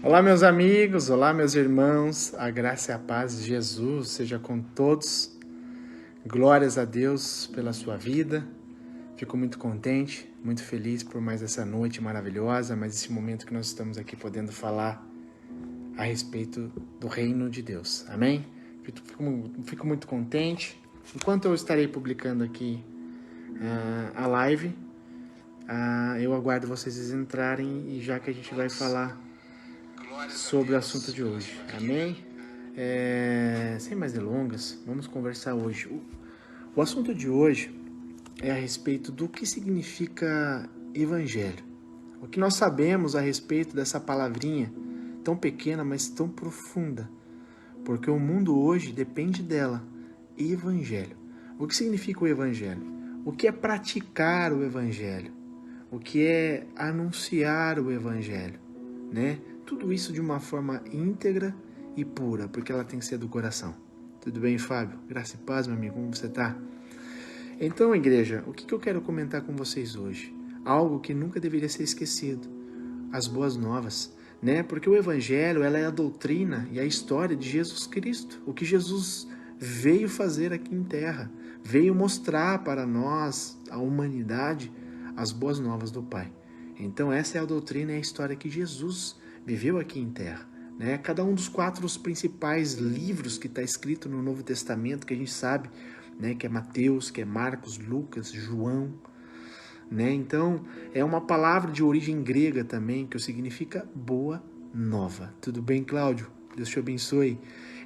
Olá, meus amigos, olá, meus irmãos, a graça e a paz de Jesus seja com todos. Glórias a Deus pela sua vida. Fico muito contente, muito feliz por mais essa noite maravilhosa, mais esse momento que nós estamos aqui podendo falar a respeito do reino de Deus. Amém? Fico muito contente. Enquanto eu estarei publicando aqui a live, eu aguardo vocês entrarem e já que a gente vai falar sobre o assunto de hoje. Amém? Sem mais delongas, vamos conversar hoje. O assunto de hoje é a respeito do que significa evangelho. O que nós sabemos a respeito dessa palavrinha tão pequena, mas tão profunda, porque o mundo hoje depende dela. Evangelho. O que significa o evangelho? O que é praticar o evangelho? O que é anunciar o evangelho, né? Tudo isso de uma forma íntegra e pura, porque ela tem que ser do coração. Tudo bem, Fábio? Graça e paz, meu amigo, como você está? Então, igreja, o que eu quero comentar com vocês hoje? Algo que nunca deveria ser esquecido. As boas novas, né? Porque o evangelho, ela é a doutrina e a história de Jesus Cristo. O que Jesus veio fazer aqui em terra. Veio mostrar para nós, a humanidade, as boas novas do Pai. Então, essa é a doutrina e a história que Jesus viveu aqui em terra. Né? Cada um dos 4 principais livros que está escrito no Novo Testamento, que a gente sabe, né, que é Mateus, que é Marcos, Lucas, João, né? Então, é uma palavra de origem grega também, que significa boa nova. Tudo bem, Cláudio? Deus te abençoe.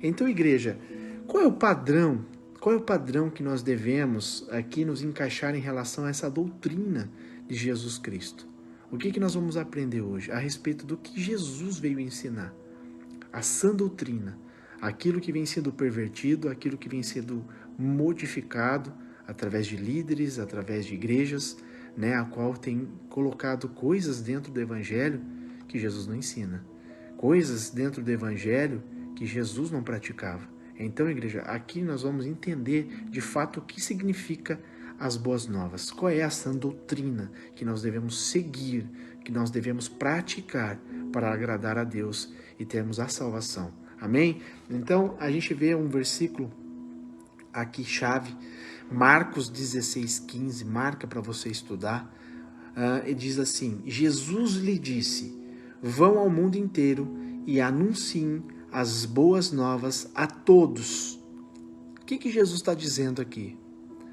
Então, igreja, qual é o padrão? Qual é o padrão que nós devemos aqui nos encaixar em relação a essa doutrina de Jesus Cristo? O que nós vamos aprender hoje? A respeito do que Jesus veio ensinar. A sã doutrina. Aquilo que vem sendo pervertido, aquilo que vem sendo modificado através de líderes, através de igrejas, né, a qual tem colocado coisas dentro do evangelho que Jesus não ensina. Coisas dentro do evangelho que Jesus não praticava. Então, igreja, aqui nós vamos entender de fato o que significa as boas novas. Qual é a sã doutrina que nós devemos seguir, que nós devemos praticar para agradar a Deus e termos a salvação. Amém? Então, a gente vê um versículo aqui chave, Marcos 16:15, marca para você estudar, e diz assim: Jesus lhe disse, vão ao mundo inteiro e anunciem as boas novas a todos. O que Jesus está dizendo aqui?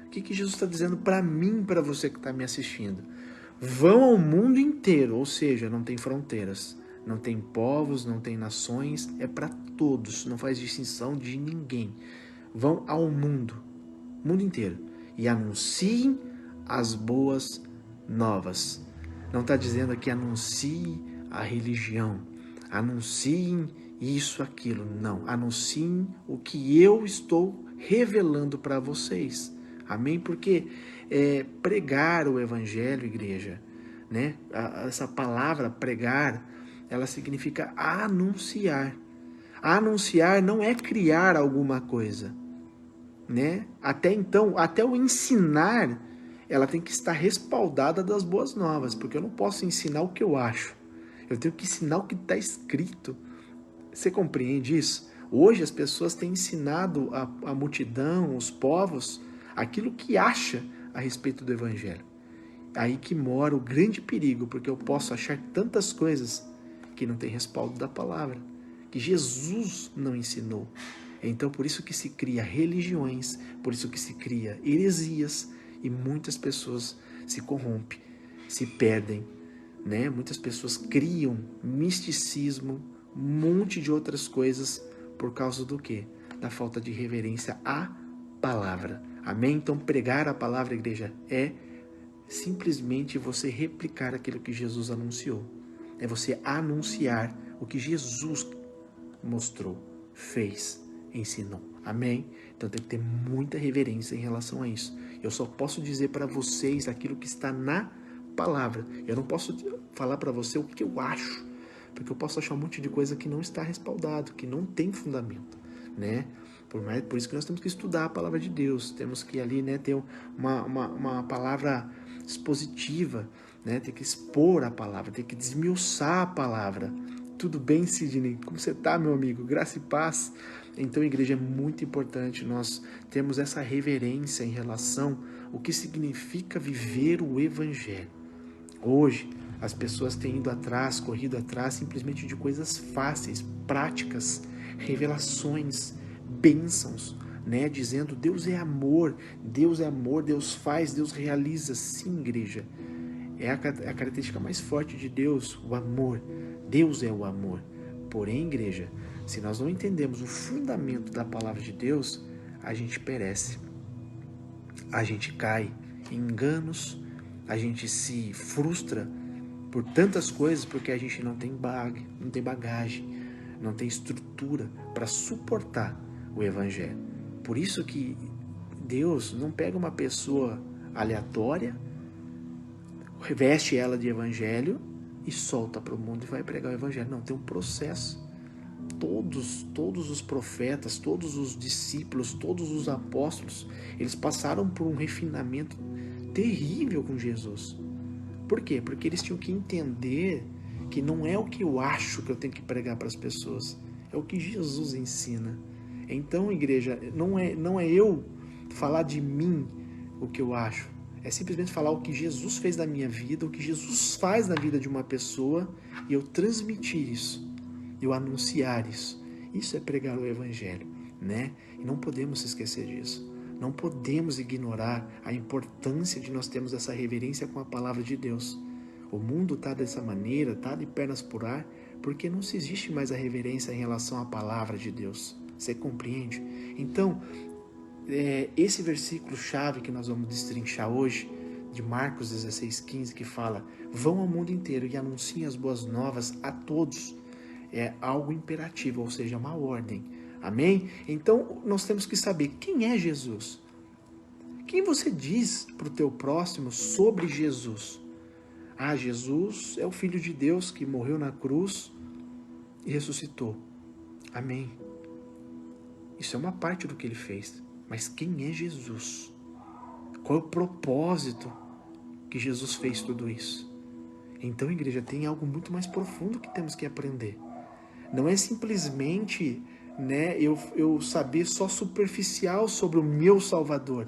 O que Jesus está dizendo para mim, para você que está me assistindo? Vão ao mundo inteiro, ou seja, não tem fronteiras, não tem povos, não tem nações, é para todos, não faz distinção de ninguém. Vão ao mundo inteiro, e anunciem as boas novas. Não está dizendo aqui anuncie a religião, anunciem isso, aquilo, não. Anunciem o que eu estou revelando para vocês. Amém? Porque pregar o evangelho, igreja, né? Essa palavra pregar, ela significa anunciar. Anunciar não é criar alguma coisa, né? Até então, até o ensinar, ela tem que estar respaldada das boas novas, porque eu não posso ensinar o que eu acho. Eu tenho que ensinar o que está escrito. Você compreende isso? Hoje as pessoas têm ensinado a multidão, os povos, aquilo que acha a respeito do evangelho. Aí que mora o grande perigo, porque eu posso achar tantas coisas que não tem respaldo da palavra, que Jesus não ensinou. Então por isso que se cria religiões, por isso que se cria heresias, e muitas pessoas se corrompem, se perdem, né? Muitas pessoas criam misticismo, um monte de outras coisas, por causa do quê? Da falta de reverência à palavra. Amém? Então pregar a palavra, igreja, é simplesmente você replicar aquilo que Jesus anunciou. É você anunciar o que Jesus mostrou, fez, ensinou. Amém? Então tem que ter muita reverência em relação a isso. Eu só posso dizer para vocês aquilo que está na palavra. Eu não posso falar para você o que eu acho, porque eu posso achar um monte de coisa que não está respaldado, que não tem fundamento, né? Por isso que nós temos que estudar a palavra de Deus, temos que ali, né, ter uma palavra expositiva, né? Tem que expor a palavra, tem que desmiuçar a palavra, Tudo bem, Sidney? Como você está, meu amigo? Graça e paz. Então, igreja, é muito importante nós termos essa reverência em relação ao que significa viver o Evangelho. Hoje, as pessoas têm corrido atrás simplesmente de coisas fáceis, práticas, revelações, bênçãos, né? Dizendo Deus é amor, Deus faz, Deus realiza. Sim, igreja, é a característica mais forte de Deus, o amor. Deus é o amor. Porém, igreja, se nós não entendemos o fundamento da palavra de Deus, a gente perece, a gente cai em enganos, a gente se frustra por tantas coisas porque a gente não tem bagagem, não tem estrutura para suportar o Evangelho. Por isso que Deus não pega uma pessoa aleatória, reveste ela de Evangelho e solta para o mundo e vai pregar o Evangelho. Não, tem um processo. Todos os profetas, todos os discípulos, todos os apóstolos, eles passaram por um refinamento terrível com Jesus. Por quê? Porque eles tinham que entender que não é o que eu acho que eu tenho que pregar para as pessoas, é o que Jesus ensina. Então, igreja, não é eu falar de mim o que eu acho, é simplesmente falar o que Jesus fez na minha vida, o que Jesus faz na vida de uma pessoa, e eu transmitir isso, eu anunciar isso. Isso é pregar o Evangelho, né? E não podemos se esquecer disso. Não podemos ignorar a importância de nós termos essa reverência com a palavra de Deus. O mundo está dessa maneira, está de pernas por ar, porque não se existe mais a reverência em relação à palavra de Deus. Você compreende? Então, esse versículo-chave que nós vamos destrinchar hoje, de Marcos 16,15, que fala: vão ao mundo inteiro e anunciem as boas novas a todos, é algo imperativo, ou seja, uma ordem. Amém? Então, nós temos que saber quem é Jesus. Quem você diz para o teu próximo sobre Jesus? Ah, Jesus é o Filho de Deus que morreu na cruz e ressuscitou. Amém. Isso é uma parte do que ele fez. Mas quem é Jesus? Qual é o propósito que Jesus fez tudo isso? Então, igreja, tem algo muito mais profundo que temos que aprender. Não é simplesmente, né, eu saber só superficial sobre o meu Salvador.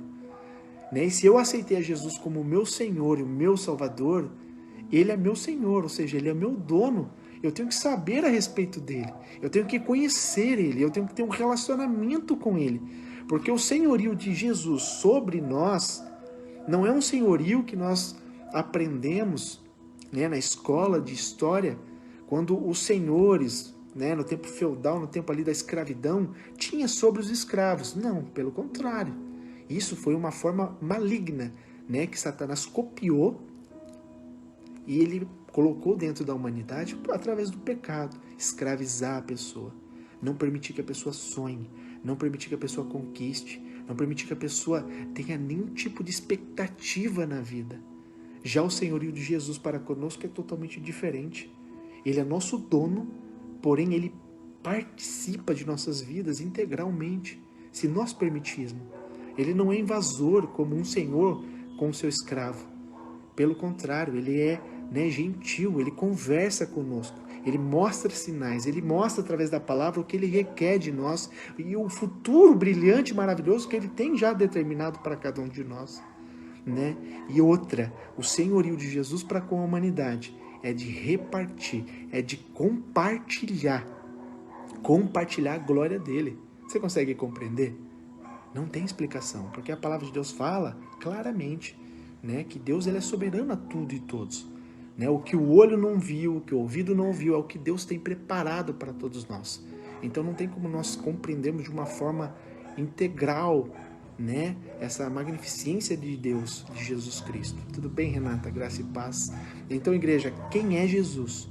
Né? E se eu aceitei a Jesus como o meu Senhor e o meu Salvador, Ele é meu Senhor, ou seja, Ele é meu dono. Eu tenho que saber a respeito dele, eu tenho que conhecer ele, eu tenho que ter um relacionamento com ele. Porque o senhorio de Jesus sobre nós não é um senhorio que nós aprendemos, né, na escola de história, quando os senhores, né, no tempo feudal, no tempo ali da escravidão, tinha sobre os escravos. Não, pelo contrário. Isso foi uma forma maligna, né, que Satanás copiou e ele colocou dentro da humanidade através do pecado. Escravizar a pessoa, não permitir que a pessoa sonhe, não permitir que a pessoa conquiste, não permitir que a pessoa tenha nenhum tipo de expectativa na vida. Já o senhorio de Jesus para conosco é totalmente diferente. Ele é nosso dono, porém ele participa de nossas vidas integralmente, se nós permitirmos. Ele não é invasor como um senhor com o seu escravo. Pelo contrário, ele é, né, gentil, ele conversa conosco, ele mostra sinais, ele mostra através da palavra o que ele requer de nós e o futuro brilhante e maravilhoso que ele tem já determinado para cada um de nós. Né? E outra, o senhorio de Jesus para com a humanidade é de repartir, é de compartilhar a glória dele. Você consegue compreender? Não tem explicação, porque a palavra de Deus fala claramente, né, que Deus ele é soberano a tudo e todos. Né? O que o olho não viu, o que o ouvido não ouviu, é o que Deus tem preparado para todos nós. Então não tem como nós compreendermos de uma forma integral, né, essa magnificência de Deus, de Jesus Cristo. Tudo bem, Renata? Graça e paz. Então, igreja, quem é Jesus?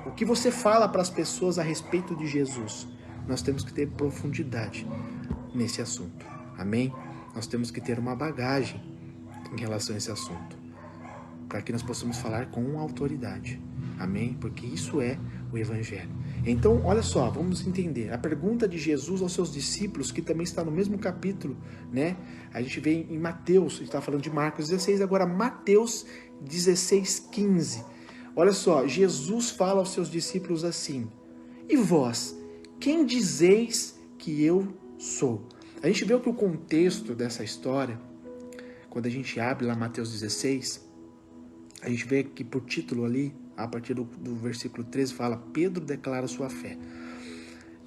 O que você fala para as pessoas a respeito de Jesus? Nós temos que ter profundidade nesse assunto. Amém? Nós temos que ter uma bagagem em relação a esse assunto, para que nós possamos falar com autoridade. Amém? Porque isso é o Evangelho. Então, olha só, vamos entender. A pergunta de Jesus aos seus discípulos, que também está no mesmo capítulo, né? A gente vê em Mateus, a gente está falando de Marcos 16, agora Mateus 16:15. Olha só, Jesus fala aos seus discípulos assim: E vós, quem dizeis que eu sou? A gente vê que o contexto dessa história, quando a gente abre lá Mateus 16, a gente vê que por título ali, a partir do versículo 13, fala: Pedro declara sua fé.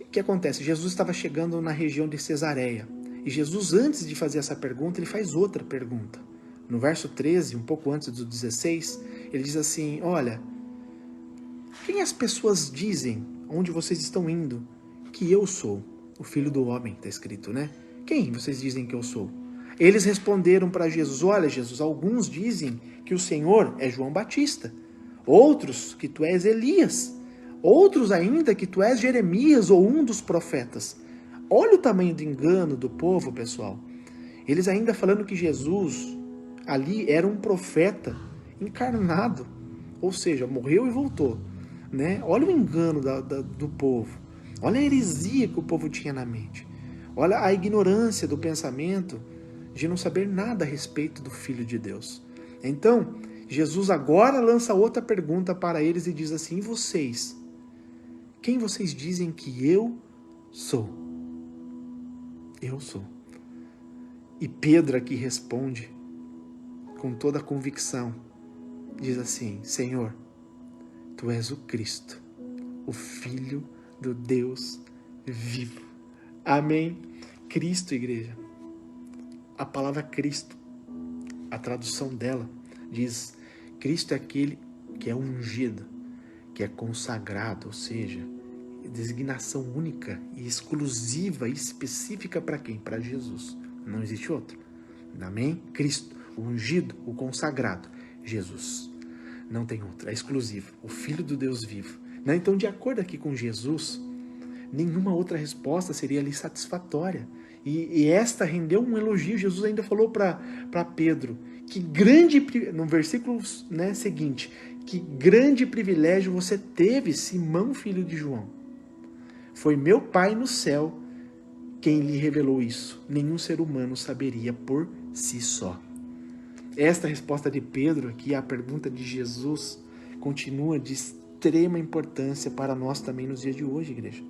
O que acontece? Jesus estava chegando na região de Cesareia. E Jesus, antes de fazer essa pergunta, ele faz outra pergunta. No verso 13, um pouco antes do 16, ele diz assim: olha, quem as pessoas dizem, onde vocês estão indo, que eu sou? O Filho do Homem, está escrito, né? Quem vocês dizem que eu sou? Eles responderam para Jesus: olha, Jesus, alguns dizem que o Senhor é João Batista, outros que tu és Elias, outros ainda que tu és Jeremias ou um dos profetas. Olha o tamanho do engano do povo, pessoal. Eles ainda falando que Jesus ali era um profeta encarnado, ou seja, morreu e voltou, né? Olha o engano do povo, olha a heresia que o povo tinha na mente, olha a ignorância do pensamento de não saber nada a respeito do Filho de Deus. Então, Jesus agora lança outra pergunta para eles e diz assim: e vocês? Quem vocês dizem que eu sou? Eu sou. E Pedro aqui responde com toda a convicção, diz assim: Senhor, tu és o Cristo, o Filho do Deus vivo. Amém? Cristo, igreja. A palavra Cristo, a tradução dela diz: Cristo é aquele que é ungido, que é consagrado, ou seja, designação única e exclusiva e específica para quem? Para Jesus. Não existe outro. Amém? Cristo, o ungido, o consagrado, Jesus. Não tem outro, é exclusivo, o Filho do Deus vivo. Então, de acordo aqui com Jesus, nenhuma outra resposta seria ali satisfatória. E esta rendeu um elogio. Jesus ainda falou para Pedro, que grande, no versículo seguinte, que grande privilégio você teve, Simão, filho de João. Foi meu Pai no céu quem lhe revelou isso. Nenhum ser humano saberia por si só. Esta resposta de Pedro aqui à pergunta de Jesus continua de extrema importância para nós também nos dias de hoje, igreja.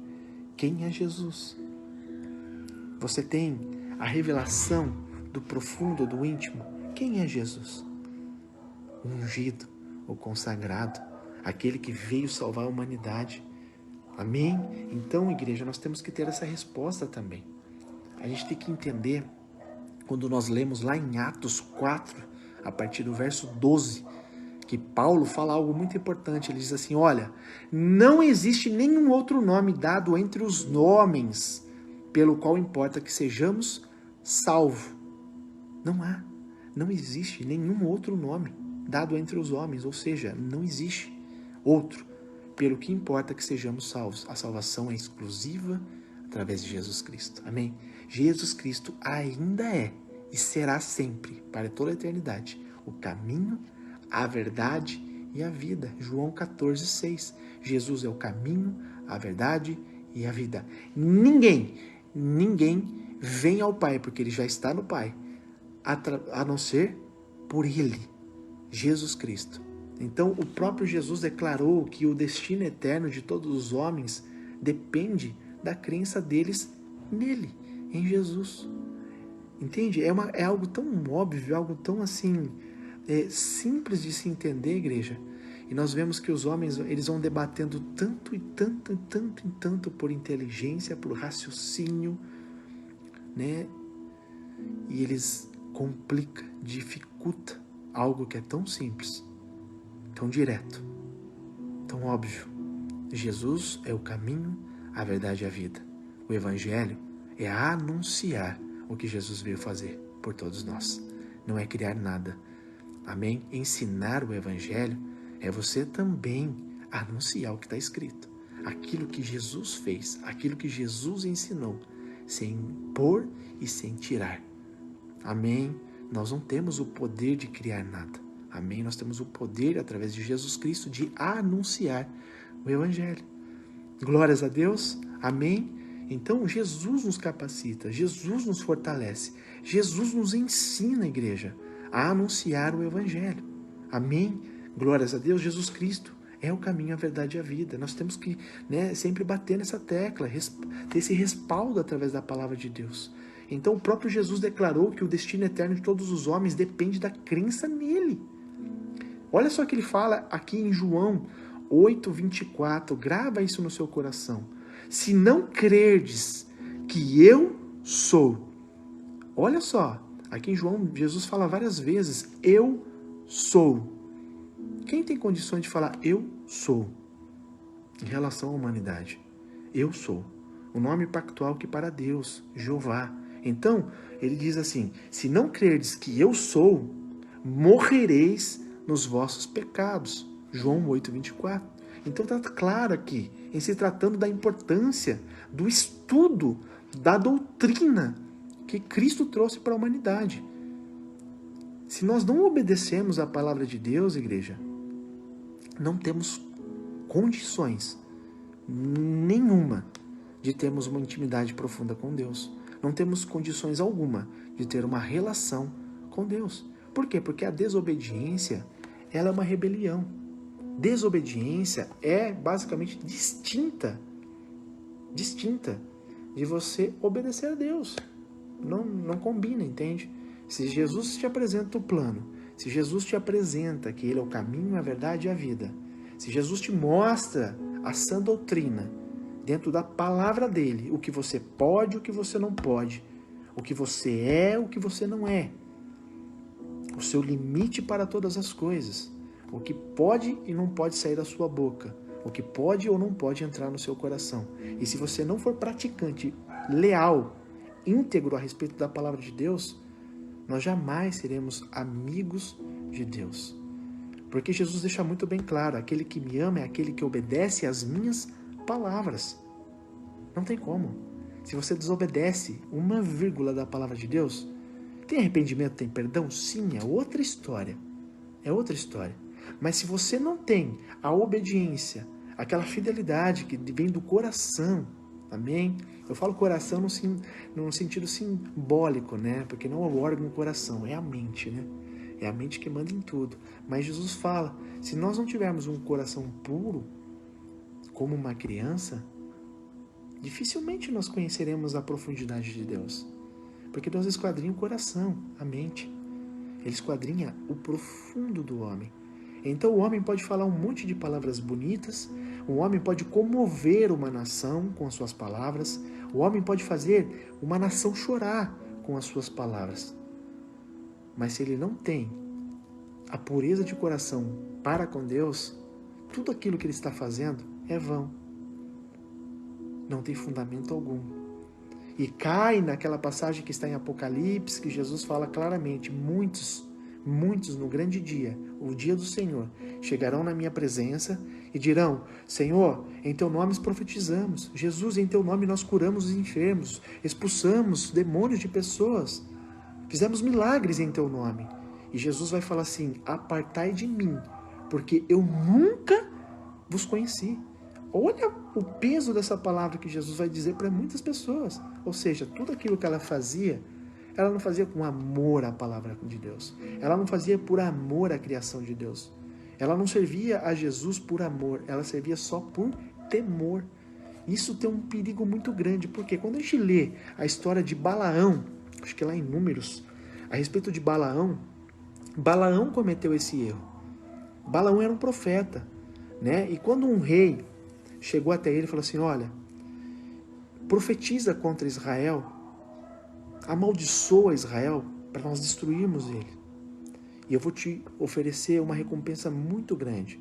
Quem é Jesus? Você tem a revelação do profundo, do íntimo? Quem é Jesus? O ungido, o consagrado, aquele que veio salvar a humanidade. Amém? Então, igreja, nós temos que ter essa resposta também. A gente tem que entender, quando nós lemos lá em Atos 4, a partir do verso 12, que Paulo fala algo muito importante. Ele diz assim: olha, não existe nenhum outro nome dado entre os homens pelo qual importa que sejamos salvos. Não existe nenhum outro nome dado entre os homens, ou seja, não existe outro pelo que importa que sejamos salvos. A salvação é exclusiva através de Jesus Cristo. Amém? Jesus Cristo ainda é e será sempre, para toda a eternidade, o caminho, a verdade e a vida. João 14,6. Jesus é o caminho, a verdade e a vida. Ninguém vem ao Pai, porque ele já está no Pai, a não ser por ele, Jesus Cristo. Então, o próprio Jesus declarou que o destino eterno de todos os homens depende da crença deles nele, em Jesus. Entende? É algo tão óbvio, algo tão assim, simples de se entender, igreja. E nós vemos que os homens, eles vão debatendo tanto e tanto e tanto e tanto por inteligência, por raciocínio, né? E eles complicam, dificultam algo que é tão simples, tão direto, tão óbvio. Jesus é o caminho, a verdade e a vida. O Evangelho é anunciar o que Jesus veio fazer por todos nós. Não é criar nada. Amém? Ensinar o Evangelho é você também anunciar o que está escrito. Aquilo que Jesus fez, aquilo que Jesus ensinou, sem pôr e sem tirar. Amém? Nós não temos o poder de criar nada. Amém? Nós temos o poder, através de Jesus Cristo, de anunciar o Evangelho. Glórias a Deus. Amém? Então, Jesus nos capacita, Jesus nos fortalece, Jesus nos ensina, igreja, a anunciar o Evangelho. Amém? Glórias a Deus. Jesus Cristo é o caminho, a verdade e a vida. Nós temos que, sempre bater nessa tecla, ter esse respaldo através da palavra de Deus. Então o próprio Jesus declarou que o destino eterno de todos os homens depende da crença nele. Olha só o que ele fala aqui em João 8:24, grava isso no seu coração. Se não crerdes que eu sou. Olha só, aqui em João, Jesus fala várias vezes, eu sou. Quem tem condições de falar eu sou em relação à humanidade? Eu sou. O nome pactual que para Deus, Jeová. Então, ele diz assim, se não crerdes que eu sou, morrereis nos vossos pecados. João 8:24. Então está claro aqui, em se tratando da importância do estudo da doutrina que Cristo trouxe para a humanidade. Se nós não obedecemos à palavra de Deus, igreja, não temos condições nenhuma de termos uma intimidade profunda com Deus. Não temos condições alguma de ter uma relação com Deus. Por quê? Porque a desobediência, ela é uma rebelião. Desobediência é basicamente distinta de você obedecer a Deus. Não combina, entende? Se Jesus te apresenta o plano, se Jesus te apresenta que Ele é o caminho, a verdade e a vida, se Jesus te mostra a sã doutrina, dentro da palavra dele, o que você pode, o que você não pode, o que você é, o que você não é, o seu limite para todas as coisas, o que pode e não pode sair da sua boca, o que pode ou não pode entrar no seu coração. E se você não for praticante leal, íntegro a respeito da palavra de Deus, nós jamais seremos amigos de Deus. Porque Jesus deixa muito bem claro, aquele que me ama é aquele que obedece às minhas palavras. Não tem como. Se você desobedece uma vírgula da palavra de Deus, tem arrependimento, tem perdão? Sim, é outra história. É outra história. Mas se você não tem a obediência, aquela fidelidade que vem do coração, amém? Eu falo coração no sentido simbólico, né? Porque não é o órgão do coração, é a mente, né? É a mente que manda em tudo. Mas Jesus fala, se nós não tivermos um coração puro, como uma criança, dificilmente nós conheceremos a profundidade de Deus. Porque Deus esquadrinha o coração, a mente. Ele esquadrinha o profundo do homem. Então o homem pode falar um monte de palavras bonitas, o homem pode comover uma nação com as suas palavras, o homem pode fazer uma nação chorar com as suas palavras. Mas se ele não tem a pureza de coração para com Deus, tudo aquilo que ele está fazendo é vão. Não tem fundamento algum. E cai naquela passagem que está em Apocalipse, que Jesus fala claramente, muitos no grande dia, o dia do Senhor, chegarão na minha presença e dirão, Senhor, em teu nome profetizamos, Jesus, em teu nome nós curamos os enfermos, expulsamos demônios de pessoas, fizemos milagres em teu nome. E Jesus vai falar assim, apartai de mim, porque eu nunca vos conheci. Olha o peso dessa palavra que Jesus vai dizer para muitas pessoas. Ou seja, tudo aquilo que ela fazia, ela não fazia com amor à palavra de Deus. Ela não fazia por amor à criação de Deus. Ela não servia a Jesus por amor, ela servia só por temor. Isso tem um perigo muito grande, porque quando a gente lê a história de Balaão, acho que é lá em Números, a respeito de Balaão, Balaão cometeu esse erro. Balaão era um profeta, né? E quando um rei chegou até ele e falou assim, olha, profetiza contra Israel, amaldiçoa Israel para nós destruirmos ele. E eu vou te oferecer uma recompensa muito grande.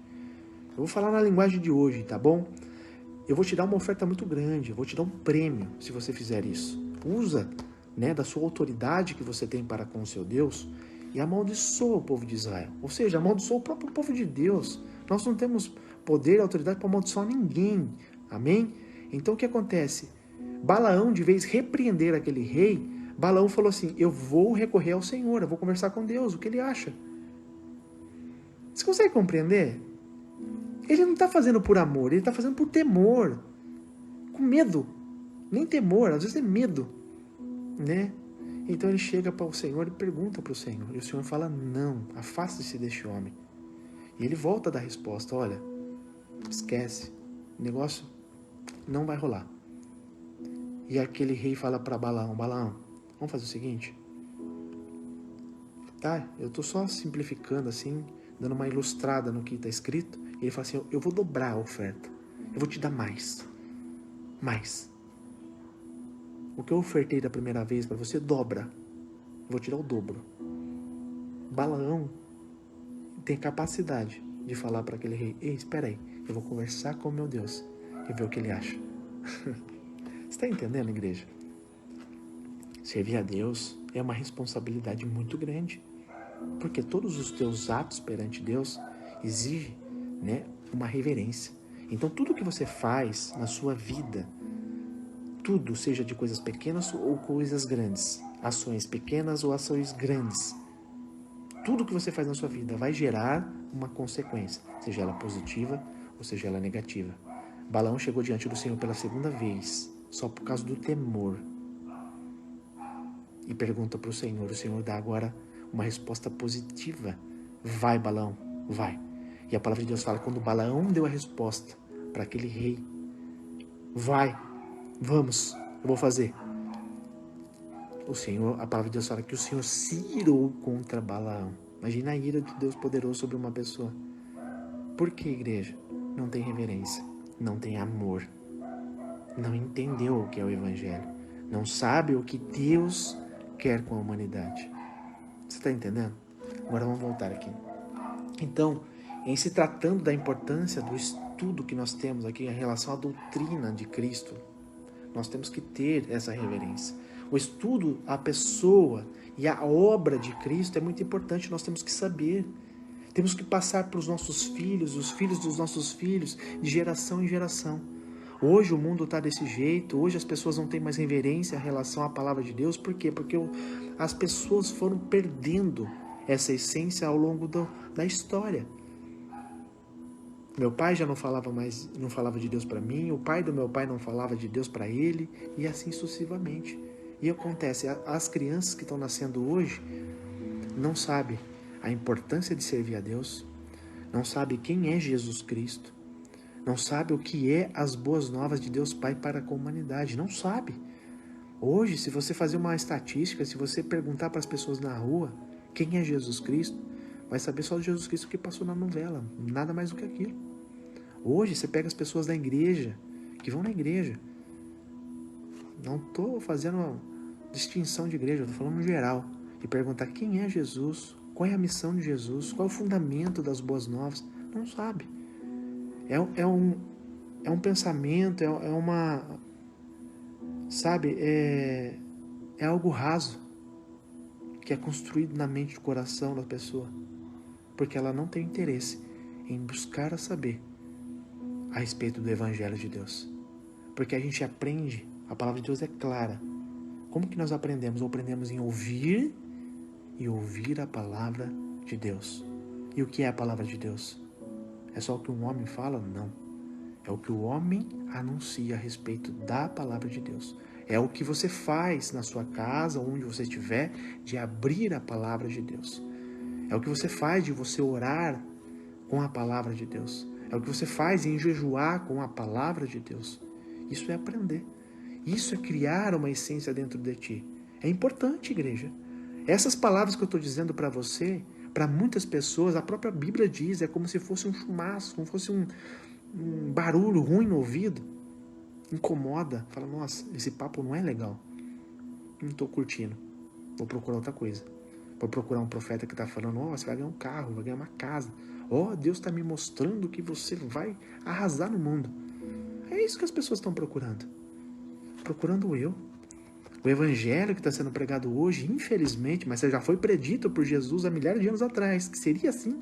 Eu vou falar na linguagem de hoje, tá bom? Eu vou te dar uma oferta muito grande, eu vou te dar um prêmio se você fizer isso. Usa, da sua autoridade que você tem para com o seu Deus e amaldiçoa o povo de Israel. Ou seja, amaldiçoa o próprio povo de Deus. Nós não temos poder e autoridade para amaldiçoar ninguém. Amém? Então o que acontece? Balaão, de vez repreender aquele rei, Balaão falou assim, eu vou recorrer ao Senhor, eu vou conversar com Deus, o que ele acha? Você consegue compreender? Ele não está fazendo por amor, ele está fazendo por temor, com medo. Nem temor, às vezes é medo, né? Então ele chega para o Senhor e pergunta para o Senhor, e o Senhor fala, não, afaste-se deste homem. E ele volta a dar resposta, olha, esquece, o negócio não vai rolar. E aquele rei fala para Balaão, Balaão, vamos fazer o seguinte, tá? Eu tô só simplificando assim, dando uma ilustrada no que está escrito. E ele fala assim, eu vou dobrar a oferta, eu vou te dar mais. O que eu ofertei da primeira vez para você, dobra. Eu vou te dar o dobro. Balaão tem capacidade de falar para aquele rei, ei, espera aí, eu vou conversar com o meu Deus e ver o que ele acha. Você está entendendo, igreja? Servir a Deus é uma responsabilidade muito grande, porque todos os teus atos perante Deus exigem, né, uma reverência. Então tudo que você faz na sua vida, tudo, seja de coisas pequenas ou coisas grandes, ações pequenas ou ações grandes, tudo que você faz na sua vida vai gerar uma consequência, seja ela positiva ou seja ela negativa. Balaão chegou diante do Senhor pela segunda vez, só por causa do temor, e pergunta para o Senhor dá agora uma resposta positiva. Vai, Balaão, vai. E a palavra de Deus fala, quando Balaão deu a resposta para aquele rei, vai, vamos, eu vou fazer. A palavra de Deus fala que o Senhor se irou contra Balaão. Imagina a ira de Deus poderoso sobre uma pessoa. Por que, igreja? Não tem reverência, não tem amor, não entendeu o que é o Evangelho, não sabe o que Deus quer com a humanidade. Você está entendendo? Agora vamos voltar aqui. Então, em se tratando da importância do estudo que nós temos aqui em relação à doutrina de Cristo, nós temos que ter essa reverência. O estudo, a pessoa e a obra de Cristo é muito importante, nós temos que saber. Temos que passar para os nossos filhos, os filhos dos nossos filhos, de geração em geração. Hoje o mundo está desse jeito, hoje as pessoas não têm mais reverência em relação à palavra de Deus. Por quê? Porque as pessoas foram perdendo essa essência ao longo da história. Meu pai já não falava de Deus para mim, o pai do meu pai não falava de Deus para ele, e assim sucessivamente. E acontece, as crianças que estão nascendo hoje não sabem a importância de servir a Deus, não sabem quem é Jesus Cristo, não sabem o que é as boas novas de Deus Pai para com a humanidade, não sabe. Hoje, se você fazer uma estatística, se você perguntar para as pessoas na rua quem é Jesus Cristo, vai saber só de Jesus Cristo que passou na novela, nada mais do que aquilo. Hoje, você pega as pessoas da igreja, que vão na igreja, não estou fazendo uma distinção de igreja, estou falando no geral, e perguntar quem é Jesus, qual é a missão de Jesus, qual é o fundamento das boas novas, não sabe. É um pensamento, é algo raso, que é construído na mente e no coração da pessoa, porque ela não tem interesse em buscar a saber a respeito do Evangelho de Deus. Porque a gente aprende, a palavra de Deus é clara. Como que nós aprendemos? Aprendemos em ouvir e ouvir a palavra de Deus. E o que é a palavra de Deus? É só o que um homem fala? Não. É o que o homem anuncia a respeito da palavra de Deus. É o que você faz na sua casa, onde você estiver, de abrir a palavra de Deus. É o que você faz de você orar com a palavra de Deus. É o que você faz em jejuar com a palavra de Deus. Isso é aprender. Isso é criar uma essência dentro de ti. É importante, igreja. Essas palavras que eu estou dizendo para você, para muitas pessoas, a própria Bíblia diz, é como se fosse um chumaço, como se fosse um barulho ruim no ouvido. Incomoda. Fala, nossa, esse papo não é legal. Não estou curtindo. Vou procurar outra coisa. Vou procurar um profeta que está falando, você vai ganhar um carro, vai ganhar uma casa. Deus está me mostrando que você vai arrasar no mundo. É isso que as pessoas estão procurando. Procurando eu. O evangelho que está sendo pregado hoje, infelizmente, mas já foi predito por Jesus há milhares de anos atrás, que seria assim.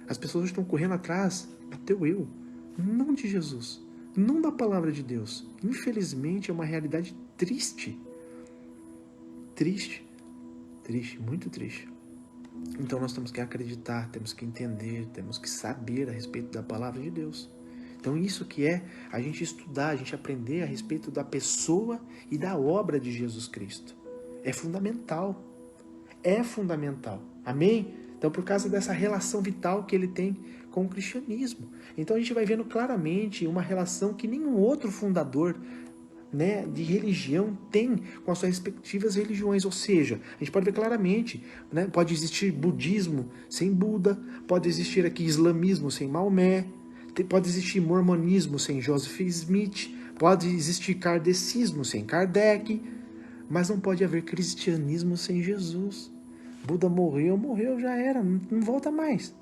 As pessoas estão correndo atrás do teu eu, não de Jesus, não da palavra de Deus. Infelizmente, é uma realidade triste. Triste, muito triste. Então nós temos que acreditar, temos que entender, temos que saber a respeito da palavra de Deus. Então isso que é a gente estudar, a gente aprender a respeito da pessoa e da obra de Jesus Cristo. É fundamental. É fundamental. Amém? Então, por causa dessa relação vital que ele tem com o cristianismo. Então, a gente vai vendo claramente uma relação que nenhum outro fundador, né, de religião tem com as suas respectivas religiões. Ou seja, a gente pode ver claramente, né, pode existir budismo sem Buda, pode existir aqui islamismo sem Maomé, pode existir mormonismo sem Joseph Smith, pode existir kardecismo sem Kardec, mas não pode haver cristianismo sem Jesus. Buda morreu, já era, não volta mais.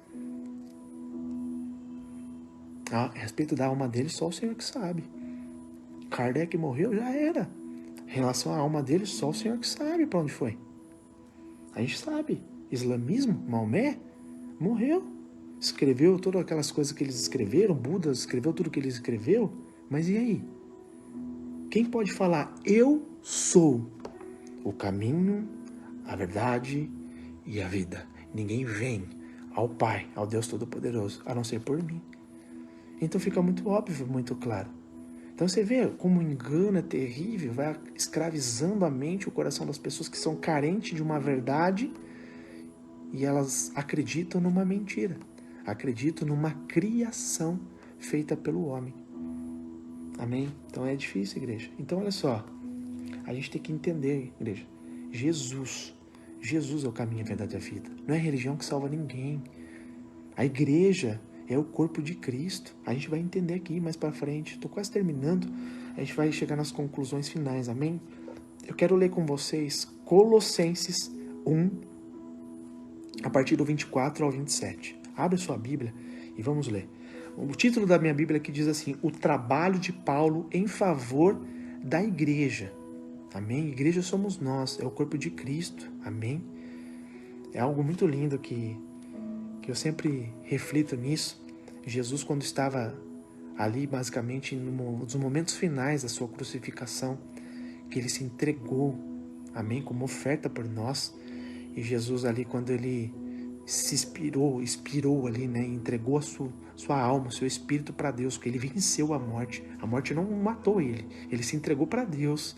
A respeito da alma dele, só o Senhor que sabe. Kardec morreu, já era. Em relação à alma dele, só o Senhor que sabe para onde foi. A gente sabe. Islamismo, Maomé, morreu. Escreveu todas aquelas coisas que eles escreveram, Buda escreveu tudo que ele escreveu, mas e aí? Quem pode falar, eu sou o caminho, a verdade e a vida? Ninguém vem ao Pai, ao Deus Todo-Poderoso, a não ser por mim. Então fica muito óbvio, muito claro. Então você vê como o engano é terrível, vai escravizando a mente, o coração das pessoas que são carentes de uma verdade e elas acreditam numa mentira, acreditam numa criação feita pelo homem. Amém? Então é difícil, igreja. Então olha só, a gente tem que entender, igreja, Jesus é o caminho, a verdade e a vida. Não é a religião que salva ninguém. A igreja é o corpo de Cristo. A gente vai entender aqui mais para frente. Estou quase terminando. A gente vai chegar nas conclusões finais. Amém? Eu quero ler com vocês Colossenses 1, a partir do 24 ao 27. Abre sua Bíblia e vamos ler. O título da minha Bíblia aqui diz assim: o trabalho de Paulo em favor da igreja. Amém? Igreja somos nós, é o corpo de Cristo. Amém? É algo muito lindo que eu sempre reflito nisso. Jesus, quando estava ali, basicamente, nos momentos finais da sua crucificação, que ele se entregou, amém, como oferta por nós. E Jesus ali, quando ele se expirou ali, né, entregou a sua alma, o seu espírito para Deus, porque ele venceu a morte não matou ele se entregou para Deus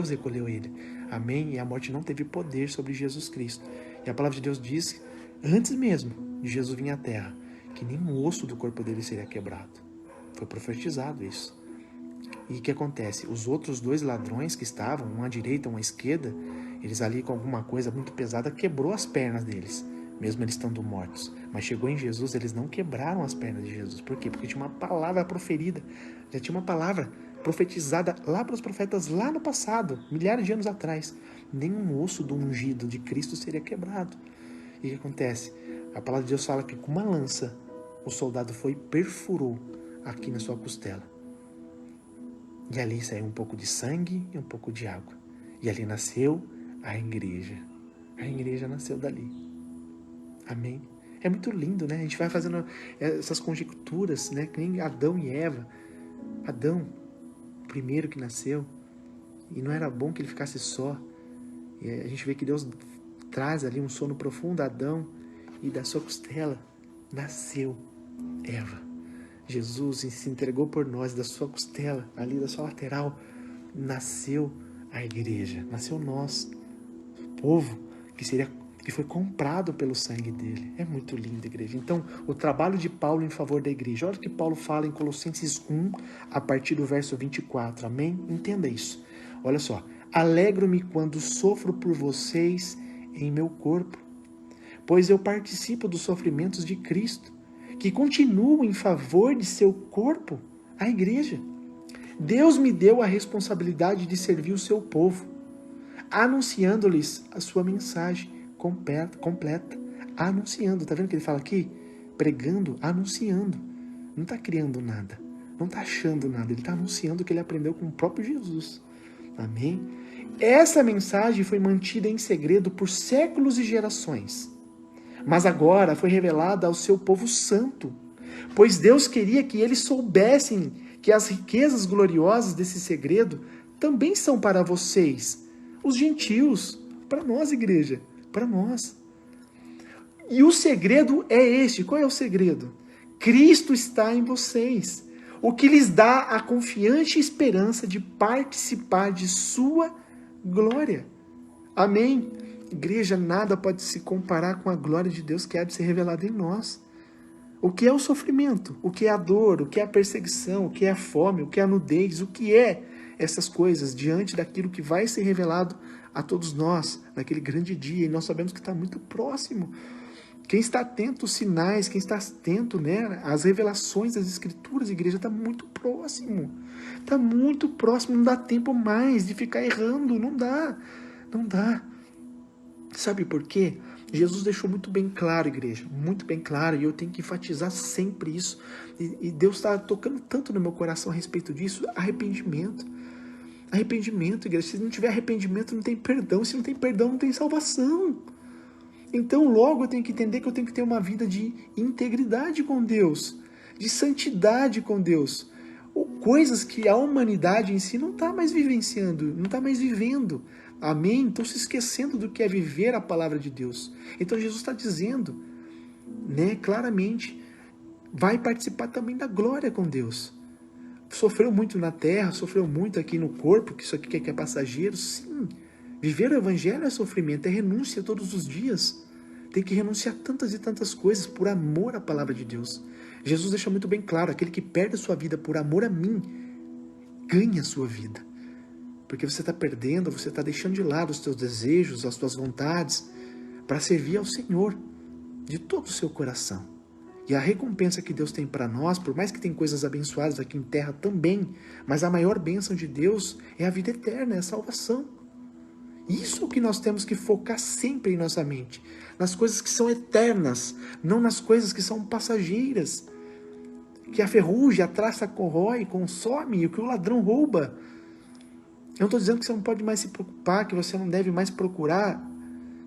recolheu ele, amém, e a morte não teve poder sobre Jesus Cristo. E a palavra de Deus diz, antes mesmo de Jesus vir à terra, que nenhum osso do corpo dele seria quebrado. Foi profetizado isso. E o que acontece? Os outros dois ladrões que estavam, um à direita, um à esquerda, eles ali com alguma coisa muito pesada quebrou as pernas deles, mesmo eles estando mortos. Mas chegou em Jesus, eles não quebraram as pernas de Jesus. Por quê? Porque tinha uma palavra proferida, já tinha uma palavra profetizada lá para os profetas lá no passado, milhares de anos atrás. Nenhum osso do ungido de Cristo seria quebrado. E o que acontece? A palavra de Deus fala que com uma lança o soldado foi e perfurou aqui na sua costela. E ali saiu um pouco de sangue e um pouco de água. E ali nasceu a igreja. A igreja nasceu dali. Amém? É muito lindo, né? A gente vai fazendo essas conjecturas, né? Que nem Adão e Eva. Adão, o primeiro que nasceu, e não era bom que ele ficasse só. E a gente vê que Deus traz ali um sono profundo a Adão, e da sua costela nasceu Eva. Jesus se entregou por nós, da sua costela, ali da sua lateral, nasceu a igreja, nasceu nós, o povo que foi comprado pelo sangue dele. É muito lindo, igreja. Então, o trabalho de Paulo em favor da igreja. Olha o que Paulo fala em Colossenses 1, a partir do verso 24. Amém? Entenda isso. Olha só. Alegro-me quando sofro por vocês em meu corpo, pois eu participo dos sofrimentos de Cristo, que continuo em favor de seu corpo, a igreja. Deus me deu a responsabilidade de servir o seu povo, anunciando-lhes a sua mensagem completa. Anunciando, tá vendo o que ele fala aqui? Pregando, anunciando. Não está criando nada, não está achando nada, ele está anunciando o que ele aprendeu com o próprio Jesus. Amém? Essa mensagem foi mantida em segredo por séculos e gerações, mas agora foi revelada ao seu povo santo, pois Deus queria que eles soubessem que as riquezas gloriosas desse segredo também são para vocês, os gentios, para nós, igreja, para nós. E o segredo é este. Qual é o segredo? Cristo está em vocês, o que lhes dá a confiante esperança de participar de sua glória. Amém? Igreja, nada pode se comparar com a glória de Deus que há de ser revelada em nós. O que é o sofrimento? O que é a dor? O que é a perseguição? O que é a fome? O que é a nudez? O que é essas coisas diante daquilo que vai ser revelado a todos nós naquele grande dia? E nós sabemos que está muito próximo. Quem está atento aos sinais, quem está atento, né, às revelações das Escrituras, a igreja está muito próximo. Está muito próximo, não dá tempo mais de ficar errando, não dá. Não dá. Sabe por quê? Jesus deixou muito bem claro, igreja, muito bem claro, e eu tenho que enfatizar sempre isso. E Deus está tocando tanto no meu coração a respeito disso, arrependimento. Arrependimento, igreja. Se não tiver arrependimento, não tem perdão. Se não tem perdão, não tem salvação. Então, logo eu tenho que entender que eu tenho que ter uma vida de integridade com Deus, de santidade com Deus. Coisas que a humanidade em si não está mais vivenciando, não está mais vivendo. Amém? Estão se esquecendo do que é viver a palavra de Deus. Então Jesus está dizendo, né, claramente, vai participar também da glória com Deus. Sofreu muito na terra, sofreu muito aqui no corpo, que isso aqui que é passageiro, sim. Viver o evangelho é sofrimento, é renúncia todos os dias. Tem que renunciar a tantas e tantas coisas por amor à palavra de Deus. Jesus deixa muito bem claro, aquele que perde a sua vida por amor a mim, ganha a sua vida. Porque você está perdendo, você está deixando de lado os teus desejos, as tuas vontades, para servir ao Senhor de todo o seu coração. E a recompensa que Deus tem para nós, por mais que tem coisas abençoadas aqui em terra também, mas a maior bênção de Deus é a vida eterna, é a salvação. Isso é o que nós temos que focar sempre em nossa mente, nas coisas que são eternas, não nas coisas que são passageiras, que a ferrugem, a traça corrói, consome, e o que o ladrão rouba. Eu não estou dizendo que você não pode mais se preocupar, que você não deve mais procurar,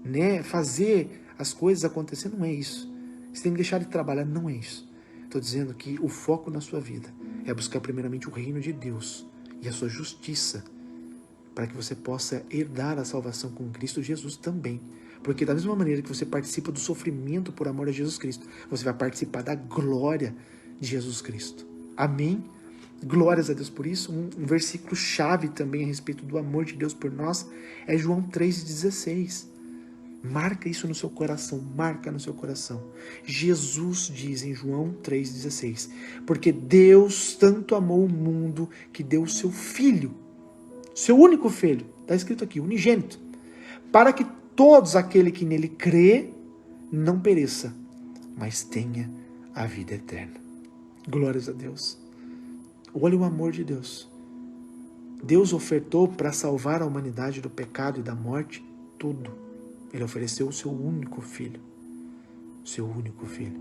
né, fazer as coisas acontecer, não é isso. Você tem que deixar de trabalhar, não é isso. Estou dizendo que o foco na sua vida é buscar primeiramente o reino de Deus e a sua justiça, para que você possa herdar a salvação com Cristo Jesus também. Porque da mesma maneira que você participa do sofrimento por amor a Jesus Cristo, você vai participar da glória de Jesus Cristo. Amém? Glórias a Deus por isso. Um versículo chave também a respeito do amor de Deus por nós é João 3,16. Marca isso no seu coração, marca no seu coração. Jesus diz em João 3,16, porque Deus tanto amou o mundo que deu o seu Filho, seu único Filho, está escrito aqui, unigênito, para que todos aquele que nele crê não pereça, mas tenha a vida eterna. Glórias a Deus. Olha o amor de Deus. Deus ofertou para salvar a humanidade do pecado e da morte tudo. Ele ofereceu o seu único filho. O seu único filho.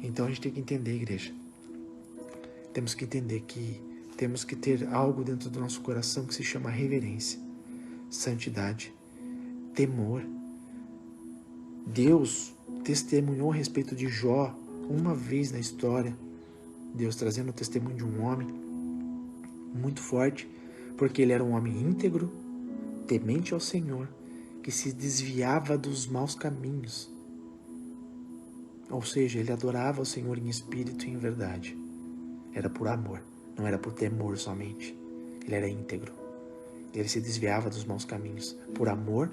Então a gente tem que entender, igreja. Temos que entender que temos que ter algo dentro do nosso coração que se chama reverência, santidade, temor. Deus testemunhou a respeito de Jó uma vez na história. Deus trazendo o testemunho de um homem muito forte, porque ele era um homem íntegro, temente ao Senhor, que se desviava dos maus caminhos. Ou seja, ele adorava o Senhor em espírito e em verdade. Era por amor, não era por temor somente. Ele era íntegro. Ele se desviava dos maus caminhos por amor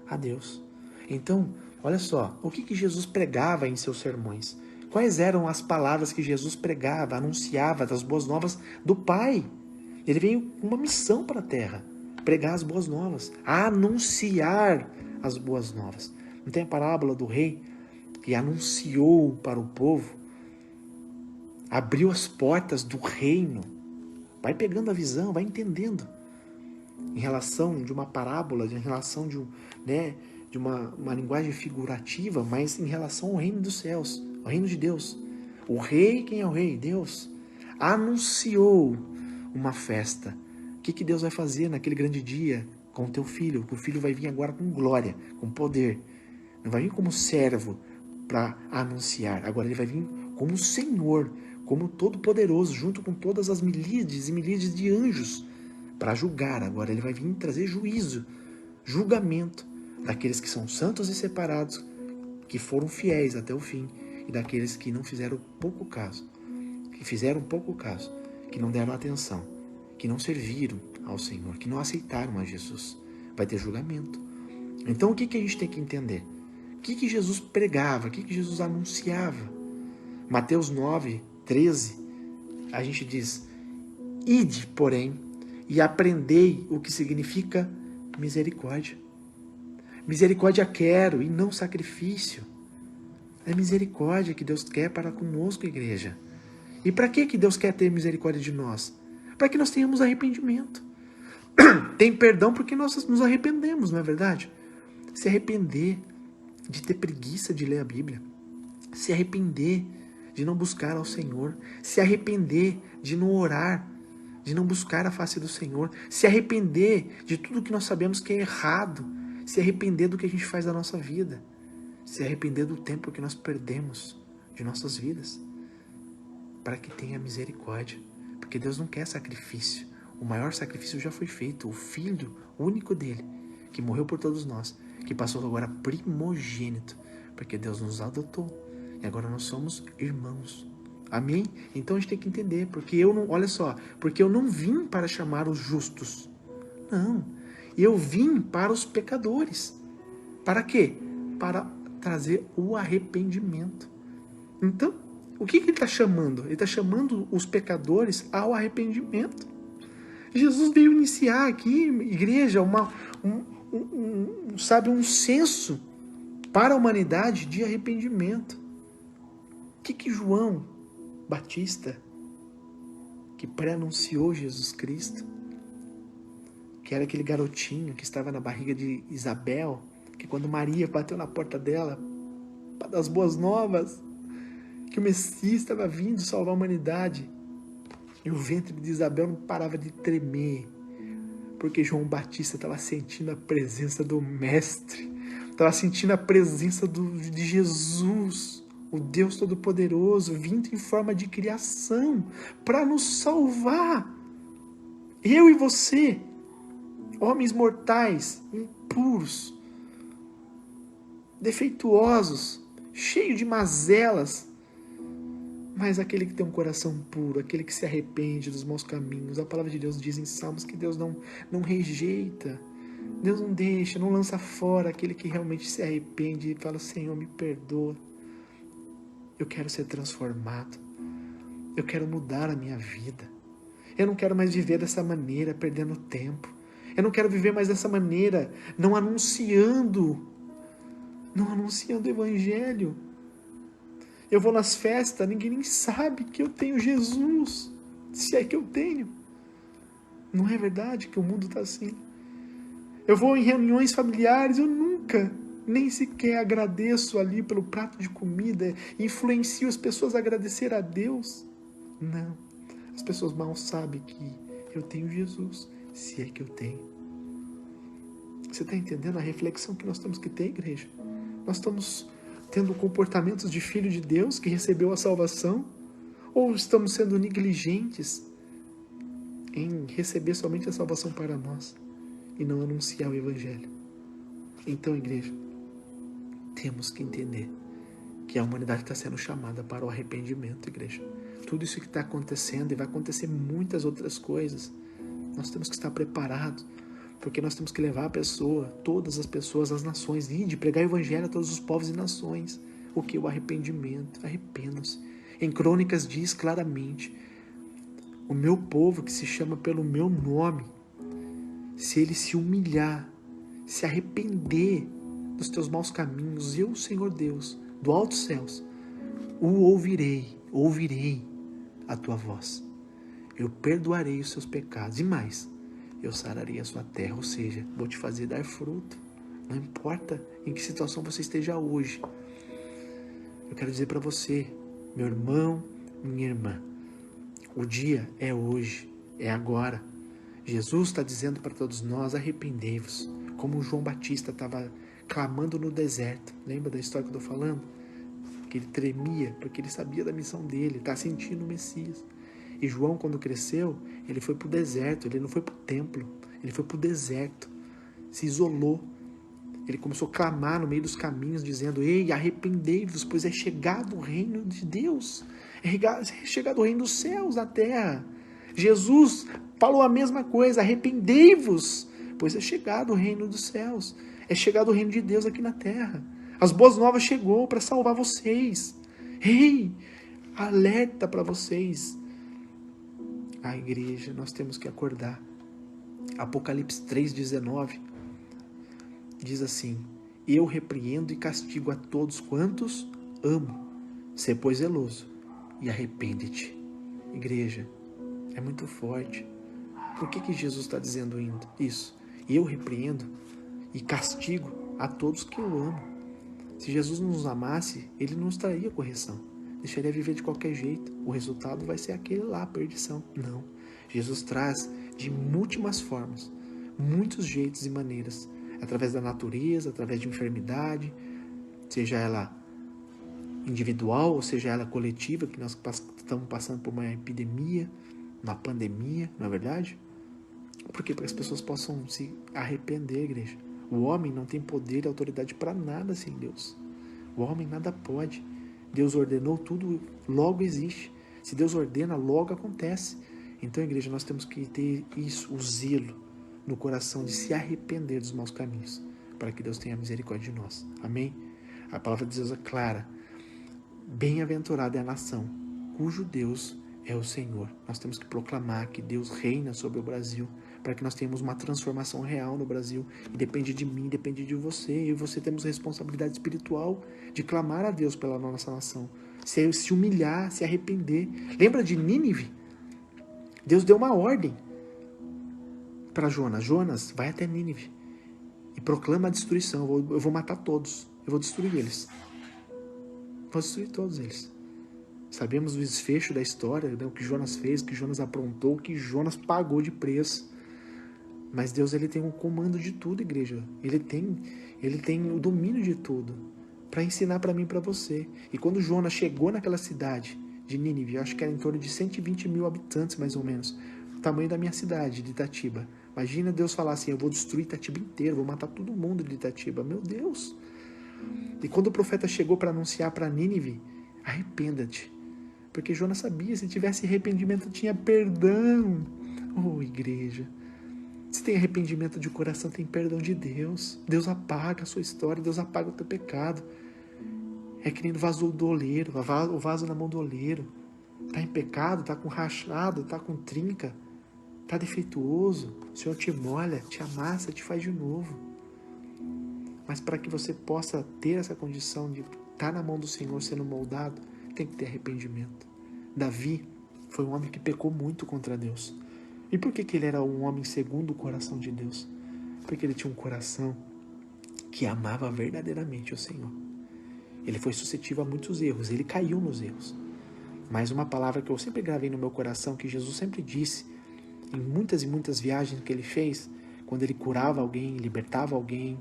a Deus. Então, olha só, o que Jesus pregava em seus sermões? Quais eram as palavras que Jesus pregava, anunciava das boas novas do Pai? Ele veio com uma missão para a terra. Pregar as boas novas, anunciar as boas novas. Não tem a parábola do rei que anunciou para o povo, abriu as portas do reino. Vai pegando a visão, vai entendendo. Em relação de uma parábola, em relação de, de uma linguagem figurativa, mas em relação ao reino dos céus, ao reino de Deus. O rei, quem é o rei? Deus. Anunciou uma festa. O que Deus vai fazer naquele grande dia com o teu filho? O filho vai vir agora com glória, com poder. Não vai vir como servo para anunciar. Agora ele vai vir como Senhor, como Todo-Poderoso, junto com todas as milíades e milíades de anjos, para julgar. Agora ele vai vir trazer juízo, julgamento daqueles que são santos e separados, que foram fiéis até o fim, e daqueles que não fizeram pouco caso, que não deram atenção, que não serviram ao Senhor, que não aceitaram a Jesus. Vai ter julgamento. Então o que a gente tem que entender? O que Jesus pregava? O que Jesus anunciava? Mateus 9, 13, a gente diz: ide, porém, e aprendei o que significa misericórdia. Misericórdia quero e não sacrifício. É misericórdia que Deus quer para conosco, igreja. E para que Deus quer ter misericórdia de nós? Para que nós tenhamos arrependimento. Tem perdão porque nós nos arrependemos, não é verdade? Se arrepender de ter preguiça de ler a Bíblia. Se arrepender de não buscar ao Senhor. Se arrepender de não orar, de não buscar a face do Senhor. Se arrepender de tudo que nós sabemos que é errado. Se arrepender do que a gente faz da nossa vida. Se arrepender do tempo que nós perdemos de nossas vidas. Para que tenha misericórdia. Porque Deus não quer sacrifício. O maior sacrifício já foi feito. O Filho único dele, que morreu por todos nós, que passou agora primogênito, porque Deus nos adotou. E agora nós somos irmãos. Amém? Então a gente tem que entender. Porque eu não, olha só, porque eu não vim para chamar os justos. Não. Eu vim para os pecadores. Para quê? Para trazer o arrependimento. Então, o que ele está chamando? Ele está chamando os pecadores ao arrependimento. Jesus veio iniciar aqui, igreja, um senso para a humanidade de arrependimento. O que João Batista, que pré-anunciou Jesus Cristo, que era aquele garotinho que estava na barriga de Isabel, que quando Maria bateu na porta dela para dar as boas novas, que o Messias estava vindo salvar a humanidade, e o ventre de Isabel não parava de tremer, porque João Batista estava sentindo a presença do Mestre, estava sentindo a presença de Jesus, o Deus Todo-Poderoso, vindo em forma de criação para nos salvar. Eu e você, homens mortais, impuros, defeituosos, cheios de mazelas, mas aquele que tem um coração puro, aquele que se arrepende dos maus caminhos. A palavra de Deus diz em Salmos que Deus não rejeita, Deus não deixa, não lança fora aquele que realmente se arrepende e fala: Senhor, me perdoa. Eu quero ser transformado. Eu quero mudar a minha vida. Eu não quero mais viver dessa maneira, perdendo tempo. Eu não quero viver mais dessa maneira, não anunciando o Evangelho. Eu vou nas festas, ninguém nem sabe que eu tenho Jesus, se é que eu tenho. Não é verdade que o mundo está assim? Eu vou em reuniões familiares, eu nunca, nem sequer agradeço ali pelo prato de comida, influencio as pessoas a agradecer a Deus. Não, as pessoas mal sabem que eu tenho Jesus, se é que eu tenho. Você está entendendo a reflexão que nós temos que ter, igreja? Nós estamos tendo comportamentos de filho de Deus que recebeu a salvação? Ou estamos sendo negligentes em receber somente a salvação para nós e não anunciar o Evangelho? Então, igreja, temos que entender que a humanidade está sendo chamada para o arrependimento, igreja. Tudo isso que está acontecendo, e vai acontecer muitas outras coisas, nós temos que estar preparados, porque nós temos que levar a pessoa, todas as pessoas, as nações, e de pregar o Evangelho a todos os povos e nações. O que? O arrependimento. Arrependam-se. Em Crônicas diz claramente: o meu povo que se chama pelo meu nome, se ele se humilhar, se arrepender dos teus maus caminhos, eu, Senhor Deus, do alto céus, o ouvirei a tua voz. Eu perdoarei os seus pecados e mais, eu sararei a sua terra, ou seja, vou te fazer dar fruto. Não importa em que situação você esteja hoje. Eu quero dizer para você, meu irmão, minha irmã, o dia é hoje, é agora. Jesus está dizendo para todos nós: arrependei-vos, como João Batista estava clamando no deserto. Lembra da história que eu estou falando? Que ele tremia, porque ele sabia da missão dele, está sentindo o Messias. E João, quando cresceu, ele foi para o deserto, ele não foi para o templo, ele foi para o deserto, se isolou. Ele começou a clamar no meio dos caminhos, dizendo: ei, arrependei-vos, pois é chegado o reino de Deus, é chegado o reino dos céus na terra. Jesus falou a mesma coisa: arrependei-vos, pois é chegado o reino dos céus. É chegado o reino de Deus aqui na terra. As boas novas chegou para salvar vocês. Ei, alerta para vocês. A igreja, nós temos que acordar. Apocalipse 3,19 diz assim: eu repreendo e castigo a todos quantos amo. Sê, pois, zeloso e arrepende-te. Igreja, é muito forte. Por que Jesus está dizendo isso? Eu repreendo e castigo a todos que eu amo. Se Jesus não nos amasse, ele não estaria correção. Deixaria viver de qualquer jeito. O resultado vai ser aquele lá, a perdição. Não. Jesus traz de múltiplas formas, muitos jeitos e maneiras, através da natureza, através de enfermidade, seja ela individual ou seja ela coletiva, que nós estamos passando por uma epidemia, uma pandemia, não é verdade? Porque para que as pessoas possam se arrepender, igreja. O homem não tem poder e autoridade para nada sem Deus. O homem nada pode. Deus ordenou tudo, logo existe. Se Deus ordena, logo acontece. Então, igreja, nós temos que ter isso, o zelo no coração de se arrepender dos maus caminhos, para que Deus tenha misericórdia de nós. Amém? A palavra de Deus é clara. Bem-aventurada é a nação, cujo Deus é o Senhor. Nós temos que proclamar que Deus reina sobre o Brasil, para que nós tenhamos uma transformação real no Brasil. E depende de mim, depende de você. Eu e você temos responsabilidade espiritual de clamar a Deus pela nossa nação. Se humilhar, se arrepender. Lembra de Nínive? Deus deu uma ordem para Jonas. Jonas, vai até Nínive e proclama a destruição. Eu vou matar todos. Eu vou destruir eles. Vou destruir todos eles. Sabemos o desfecho da história, né? O que Jonas fez, o que Jonas aprontou, o que Jonas pagou de preço. Mas Deus, ele tem um comando de tudo, igreja. Ele tem o domínio de tudo para ensinar para mim e para você. E quando Jonas chegou naquela cidade de Nínive, eu acho que era em torno de 120 mil habitantes, mais ou menos, o tamanho da minha cidade, de Itatiba. Imagina Deus falar assim: eu vou destruir Itatiba inteiro, vou matar todo mundo de Itatiba. Meu Deus! E quando o profeta chegou para anunciar para Nínive, arrependa-te. Porque Jonas sabia, se tivesse arrependimento, tinha perdão. Oh, igreja! Se tem arrependimento de coração, tem perdão de Deus. Deus apaga a sua história, Deus apaga o teu pecado. É que nem o vaso do oleiro, o vaso na mão do oleiro. Está em pecado, está com rachado, está com trinca, está defeituoso. O Senhor te molha, te amassa, te faz de novo. Mas para que você possa ter essa condição de estar na mão do Senhor sendo moldado, tem que ter arrependimento. Davi foi um homem que pecou muito contra Deus. E por que ele era um homem segundo o coração de Deus? Porque ele tinha um coração que amava verdadeiramente o Senhor. Ele foi suscetível a muitos erros, ele caiu nos erros. Mas uma palavra que eu sempre gravei no meu coração, que Jesus sempre disse, em muitas e muitas viagens que ele fez, quando ele curava alguém, libertava alguém,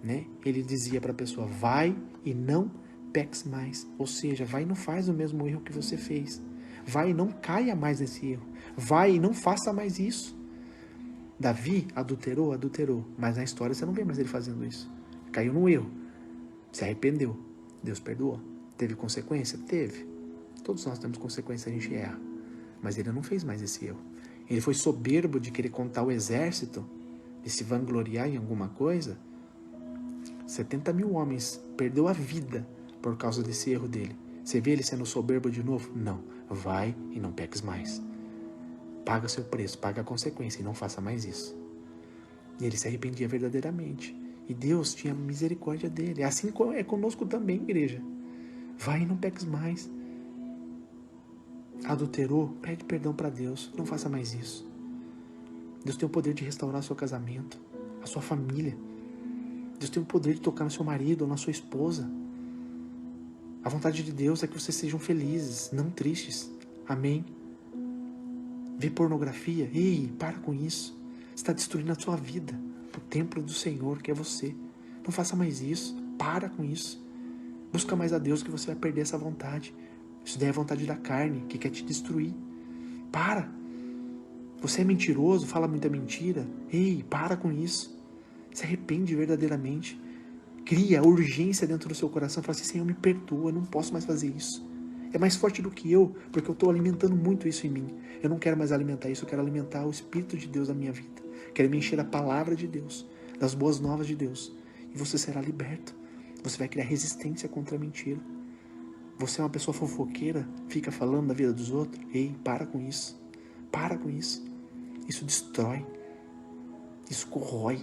né? Ele dizia para a pessoa: vai e não peques mais. Ou seja, vai e não faz o mesmo erro que você fez. Vai e não caia mais nesse erro. Vai e não faça mais isso. Davi adulterou, mas na história você não vê mais ele fazendo isso. Caiu no erro, se arrependeu, Deus perdoou. Teve consequência? Teve. Todos nós temos consequência, a gente erra. Mas ele não fez mais esse erro. Ele foi soberbo de querer contar o exército, de se vangloriar em alguma coisa. 70 mil homens perdeu a vida por causa desse erro dele. Você vê ele sendo soberbo de novo? Não. Vai e não peques mais. Paga seu preço, paga a consequência e não faça mais isso. E ele se arrependia verdadeiramente. E Deus tinha misericórdia dele. Assim é conosco também, igreja. Vai e não peques mais. Adulterou? Pede perdão para Deus. Não faça mais isso. Deus tem o poder de restaurar seu casamento, a sua família. Deus tem o poder de tocar no seu marido ou na sua esposa. A vontade de Deus é que vocês sejam felizes, não tristes. Amém? Vê pornografia? Ei, para com isso. Você está destruindo a sua vida. O templo do Senhor, que é você. Não faça mais isso. Para com isso. Busca mais a Deus, que você vai perder essa vontade. Isso daí é a vontade da carne, que quer te destruir. Para. Você é mentiroso, fala muita mentira. Ei, para com isso. Se arrepende verdadeiramente. Cria urgência dentro do seu coração. Fala assim: Senhor, me perdoa, eu não posso mais fazer isso. É mais forte do que eu, porque eu estou alimentando muito isso em mim. Eu não quero mais alimentar isso, eu quero alimentar o Espírito de Deus na minha vida. Quero me encher da palavra de Deus, das boas novas de Deus. e você será liberto. Você vai criar resistência contra a mentira. Você é uma pessoa fofoqueira, fica falando da vida dos outros. Ei, para com isso. Para com isso. Isso destrói. Isso corrói.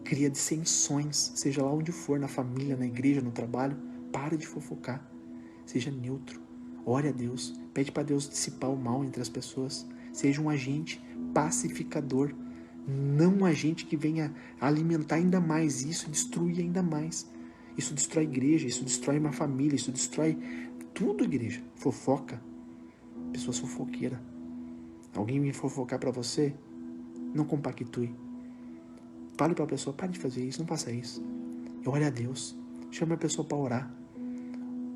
Cria dissensões, seja lá onde for, na família, na igreja, no trabalho. Para de fofocar. Seja neutro. Ore a Deus. Pede para Deus dissipar o mal entre as pessoas. Seja um agente pacificador. Não um agente que venha alimentar ainda mais isso, destruir ainda mais. Isso destrói a igreja, isso destrói uma família, isso destrói tudo, igreja. Fofoca. Pessoas fofoqueiras. Alguém vir fofocar para você, não compactue. Fale para a pessoa, pare de fazer isso, não faça isso. Ore a Deus. Chame a pessoa para orar.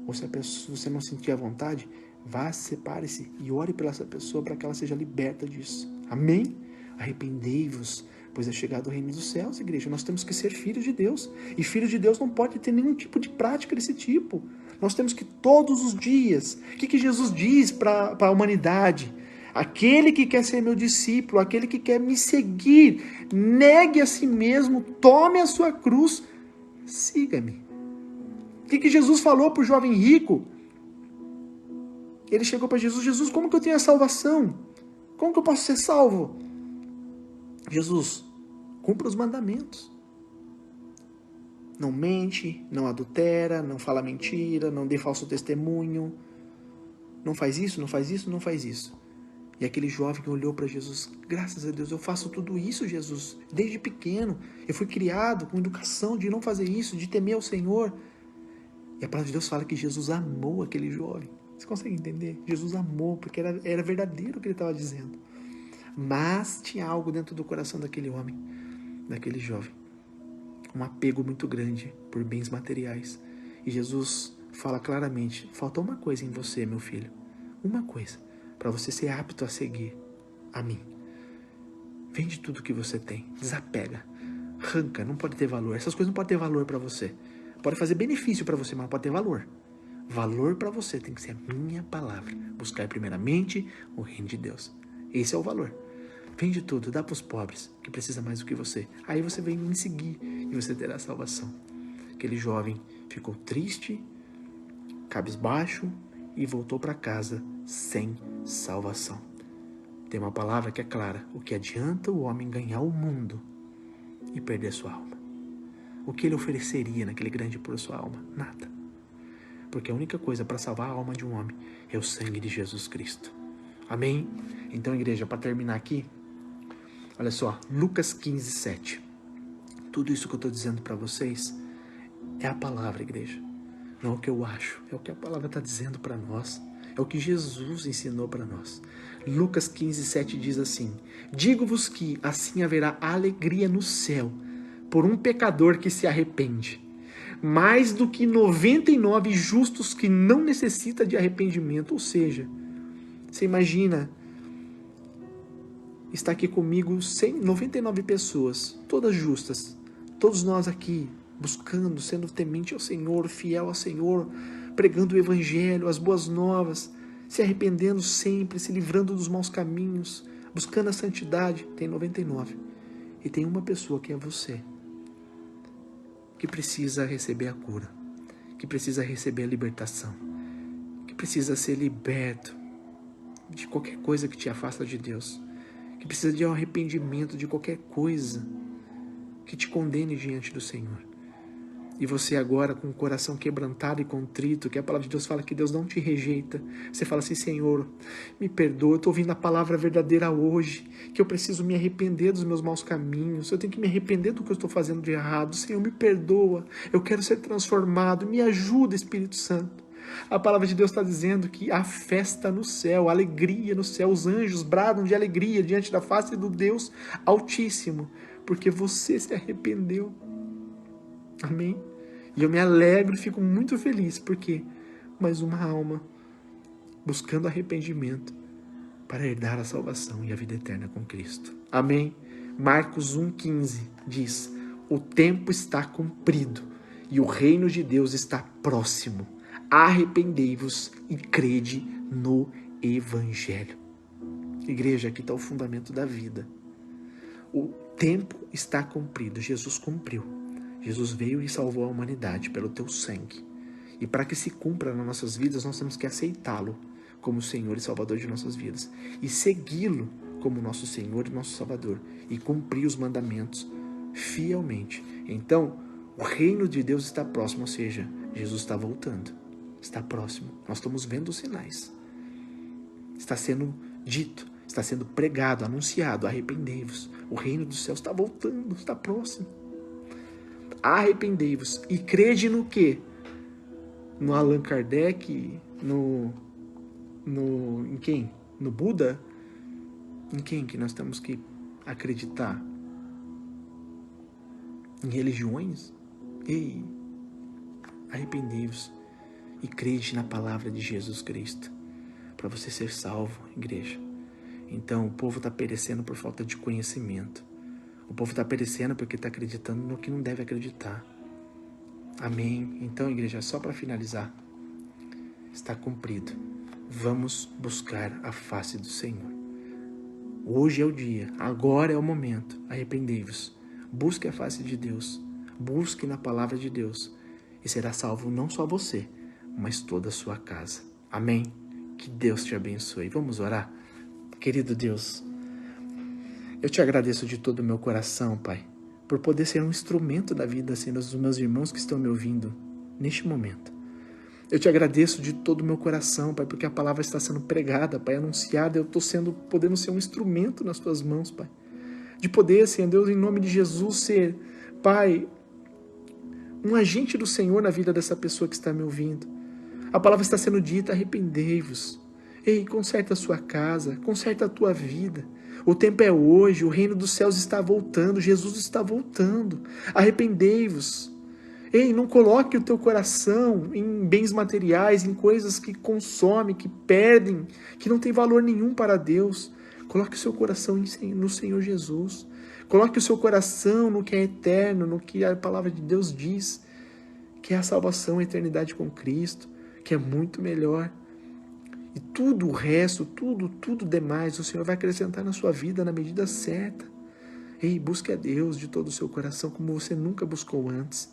Ou se você não sentir a vontade, vá, separe-se e ore pela essa pessoa para que ela seja liberta disso. Amém? Arrependei-vos, pois é chegado o reino dos céus, igreja. Nós temos que ser filhos de Deus. E filho de Deus não pode ter nenhum tipo de prática desse tipo. Nós temos que todos os dias. O que Jesus diz para a humanidade? Aquele que quer ser meu discípulo, aquele que quer me seguir, negue a si mesmo, tome a sua cruz, siga-me. O que Jesus falou para o jovem rico? Ele chegou para Jesus: Jesus, como que eu tenho a salvação? Como que eu posso ser salvo? Jesus, cumpra os mandamentos. Não mente, não adultera, não fala mentira, não dê falso testemunho. Não faz isso, não faz isso, não faz isso. E aquele jovem olhou para Jesus: graças a Deus, eu faço tudo isso, Jesus. Desde pequeno, eu fui criado com educação de não fazer isso, de temer ao Senhor. E a palavra de Deus fala que Jesus amou aquele jovem. Você consegue entender? Jesus amou, porque era verdadeiro o que ele estava dizendo. Mas tinha algo dentro do coração daquele homem, daquele jovem. Um apego muito grande por bens materiais. E Jesus fala claramente: falta uma coisa em você, meu filho. Uma coisa, para você ser apto a seguir a mim. Vende tudo que você tem, desapega, arranca, não pode ter valor. Essas coisas não podem ter valor para você. Pode fazer benefício para você, mas não pode ter valor. Valor para você tem que ser a minha palavra. Buscar primeiramente o reino de Deus. Esse é o valor. Vende tudo, dá para os pobres, que precisa mais do que você. Aí você vem me seguir e você terá salvação. Aquele jovem ficou triste, cabisbaixo e voltou para casa sem salvação. Tem uma palavra que é clara: o que adianta o homem ganhar o mundo e perder sua alma? O que ele ofereceria naquele grande por sua alma? Nada. Porque a única coisa para salvar a alma de um homem é o sangue de Jesus Cristo. Amém? Então, igreja, para terminar aqui, olha só, Lucas 15, 7. Tudo isso que eu estou dizendo para vocês é a palavra, igreja. Não é o que eu acho, é o que a palavra está dizendo para nós. É o que Jesus ensinou para nós. Lucas 15, 7 diz assim: digo-vos que assim haverá alegria no céu por um pecador que se arrepende, mais do que 99 justos que não necessitam de arrependimento. Ou seja, você imagina estar aqui comigo 99 pessoas, todas justas, todos nós aqui buscando, sendo temente ao Senhor, fiel ao Senhor, pregando o Evangelho, as boas novas, se arrependendo sempre, se livrando dos maus caminhos, buscando a santidade. Tem 99. E tem uma pessoa que é você, que precisa receber a cura, que precisa receber a libertação, que precisa ser liberto de qualquer coisa que te afasta de Deus, que precisa de um arrependimento de qualquer coisa que te condene diante do Senhor. E você agora, com o coração quebrantado e contrito, que a palavra de Deus fala que Deus não te rejeita, você fala assim: Senhor, me perdoa, eu estou ouvindo a palavra verdadeira hoje, que eu preciso me arrepender dos meus maus caminhos, eu tenho que me arrepender do que eu estou fazendo de errado. Senhor, me perdoa, eu quero ser transformado, me ajuda, Espírito Santo. A palavra de Deus está dizendo que há festa no céu, alegria no céu, os anjos bradam de alegria diante da face do Deus Altíssimo, porque você se arrependeu. Amém? E eu me alegro e fico muito feliz, porque mais uma alma buscando arrependimento para herdar a salvação e a vida eterna com Cristo. Amém? Marcos 1,15 diz: o tempo está cumprido e o reino de Deus está próximo. Arrependei-vos e crede no Evangelho. Igreja, aqui está o fundamento da vida. O tempo está cumprido, Jesus cumpriu. Jesus veio e salvou a humanidade pelo teu sangue. E para que se cumpra nas nossas vidas, nós temos que aceitá-lo como Senhor e Salvador de nossas vidas. E segui-lo como nosso Senhor e nosso Salvador. E cumprir os mandamentos fielmente. Então, o reino de Deus está próximo, ou seja, Jesus está voltando. Está próximo. Nós estamos vendo os sinais. Está sendo dito, está sendo pregado, anunciado. Arrependei-vos. O reino dos céus está voltando, está próximo. Arrependei-vos e crede no quê? No Allan Kardec, em quem? No Buda? Em quem que nós temos que acreditar? Em religiões? Ei, arrependei-vos e crede na palavra de Jesus Cristo, para você ser salvo, igreja. Então, o povo está perecendo por falta de conhecimento. O povo está perecendo porque está acreditando no que não deve acreditar. Amém? Então, igreja, só para finalizar, está cumprido. Vamos buscar a face do Senhor. Hoje é o dia, agora é o momento. Arrependei-vos. Busque a face de Deus. Busque na palavra de Deus. E será salvo não só você, mas toda a sua casa. Amém? Que Deus te abençoe. Vamos orar? Querido Deus, eu te agradeço de todo o meu coração, Pai, por poder ser um instrumento da vida, Senhor, dos meus irmãos que estão me ouvindo neste momento. Eu te agradeço de todo o meu coração, Pai, porque a palavra está sendo pregada, Pai, anunciada. Eu estou podendo ser um instrumento nas tuas mãos, Pai. De poder, Senhor Deus, em nome de Jesus, ser, Pai, um agente do Senhor na vida dessa pessoa que está me ouvindo. A palavra está sendo dita, arrependei-vos. Ei, conserta a sua casa, conserta a tua vida. O tempo é hoje, o reino dos céus está voltando, Jesus está voltando. Arrependei-vos. Ei, não coloque o teu coração em bens materiais, em coisas que consomem, que perdem, que não tem valor nenhum para Deus. Coloque o seu coração no Senhor Jesus. Coloque o seu coração no que é eterno, no que a palavra de Deus diz, que é a salvação, a eternidade com Cristo, que é muito melhor. E tudo o resto, tudo demais, o Senhor vai acrescentar na sua vida na medida certa. Ei, busque a Deus de todo o seu coração como você nunca buscou antes.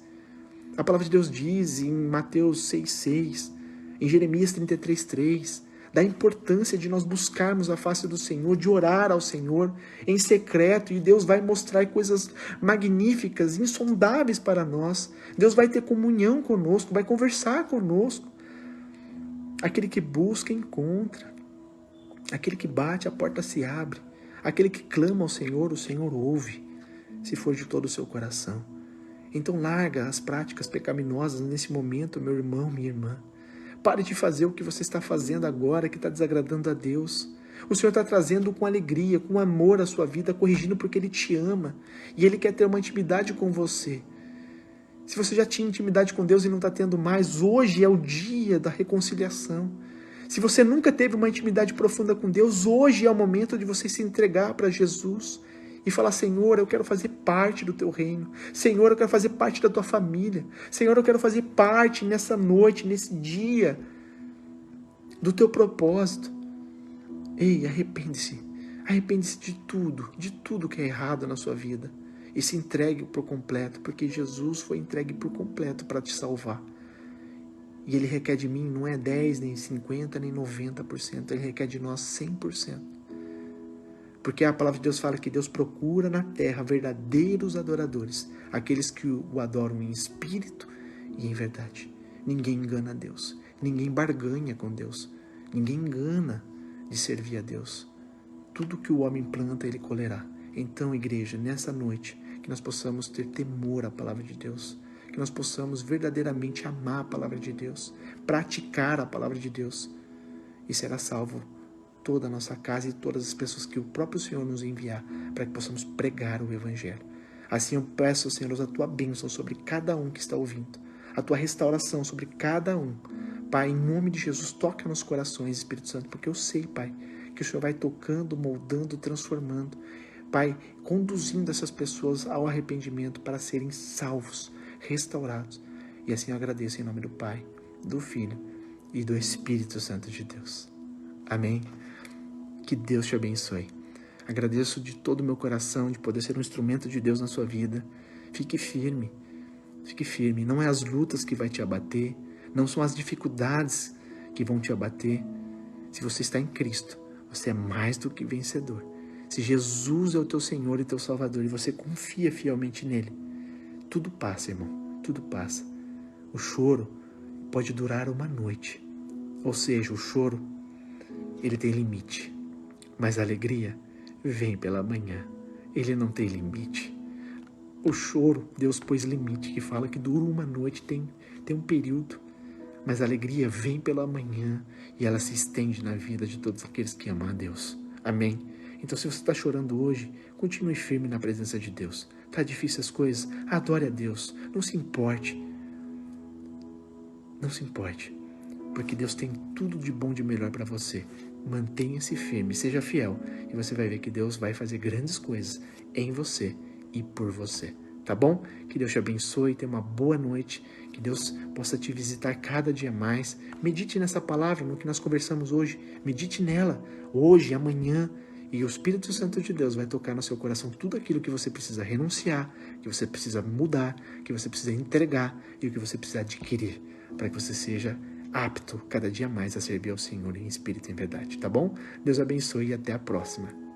A palavra de Deus diz em Mateus 6,6, em Jeremias 33,3, da importância de nós buscarmos a face do Senhor, de orar ao Senhor em secreto, e Deus vai mostrar coisas magníficas, insondáveis para nós. Deus vai ter comunhão conosco, vai conversar conosco. Aquele que busca, encontra. Aquele que bate, a porta se abre. Aquele que clama ao Senhor, o Senhor ouve, se for de todo o seu coração. Então larga as práticas pecaminosas nesse momento, meu irmão, minha irmã. Pare de fazer o que você está fazendo agora, que está desagradando a Deus. O Senhor está trazendo com alegria, com amor a sua vida, corrigindo porque Ele te ama. E Ele quer ter uma intimidade com você. Se você já tinha intimidade com Deus e não está tendo mais, hoje é o dia da reconciliação. Se você nunca teve uma intimidade profunda com Deus, hoje é o momento de você se entregar para Jesus e falar: Senhor, eu quero fazer parte do teu reino. Senhor, eu quero fazer parte da tua família. Senhor, eu quero fazer parte nessa noite, nesse dia, do teu propósito. Ei, arrepende-se. Arrepende-se de tudo que é errado na sua vida. E se entregue por completo, porque Jesus foi entregue por completo para te salvar. E Ele requer de mim, não é 10, nem 50, nem 90%, Ele requer de nós 100%. Porque a palavra de Deus fala que Deus procura na terra verdadeiros adoradores, aqueles que o adoram em espírito e em verdade. Ninguém engana a Deus, ninguém barganha com Deus, ninguém engana de servir a Deus. Tudo que o homem planta, ele colherá. Então, igreja, nessa noite, que nós possamos ter temor à palavra de Deus, que nós possamos verdadeiramente amar a palavra de Deus, praticar a palavra de Deus, e será salvo toda a nossa casa e todas as pessoas que o próprio Senhor nos enviar, para que possamos pregar o Evangelho. Assim eu peço, Senhor, a tua bênção sobre cada um que está ouvindo, a tua restauração sobre cada um. Pai, em nome de Jesus, toca nos corações, Espírito Santo, porque eu sei, Pai, que o Senhor vai tocando, moldando, transformando, Pai, conduzindo essas pessoas ao arrependimento para serem salvos, restaurados. E assim eu agradeço em nome do Pai, do Filho e do Espírito Santo de Deus. Amém? Que Deus te abençoe. Agradeço de todo o meu coração de poder ser um instrumento de Deus na sua vida. Fique firme. Fique firme. Não é as lutas que vai te abater, não são as dificuldades que vão te abater. Se você está em Cristo, você é mais do que vencedor. Se Jesus é o teu Senhor e teu Salvador e você confia fielmente nele, tudo passa, irmão, tudo passa. O choro pode durar uma noite, ou seja, o choro, ele tem limite, mas a alegria vem pela manhã, ele não tem limite. O choro, Deus pôs limite, que fala que dura uma noite, tem um período, mas a alegria vem pela manhã e ela se estende na vida de todos aqueles que amam a Deus. Amém? Então, se você está chorando hoje, continue firme na presença de Deus. Está difícil as coisas? Adore a Deus. Não se importe. Não se importe. Porque Deus tem tudo de bom e de melhor para você. Mantenha-se firme, seja fiel. E você vai ver que Deus vai fazer grandes coisas em você e por você. Tá bom? Que Deus te abençoe, tenha uma boa noite, que Deus possa te visitar cada dia mais. Medite nessa palavra, no que nós conversamos hoje, medite nela, hoje, amanhã, e o Espírito Santo de Deus vai tocar no seu coração tudo aquilo que você precisa renunciar, que você precisa mudar, que você precisa entregar e o que você precisa adquirir, para que você seja apto cada dia mais a servir ao Senhor em espírito e em verdade, tá bom? Deus abençoe e até a próxima.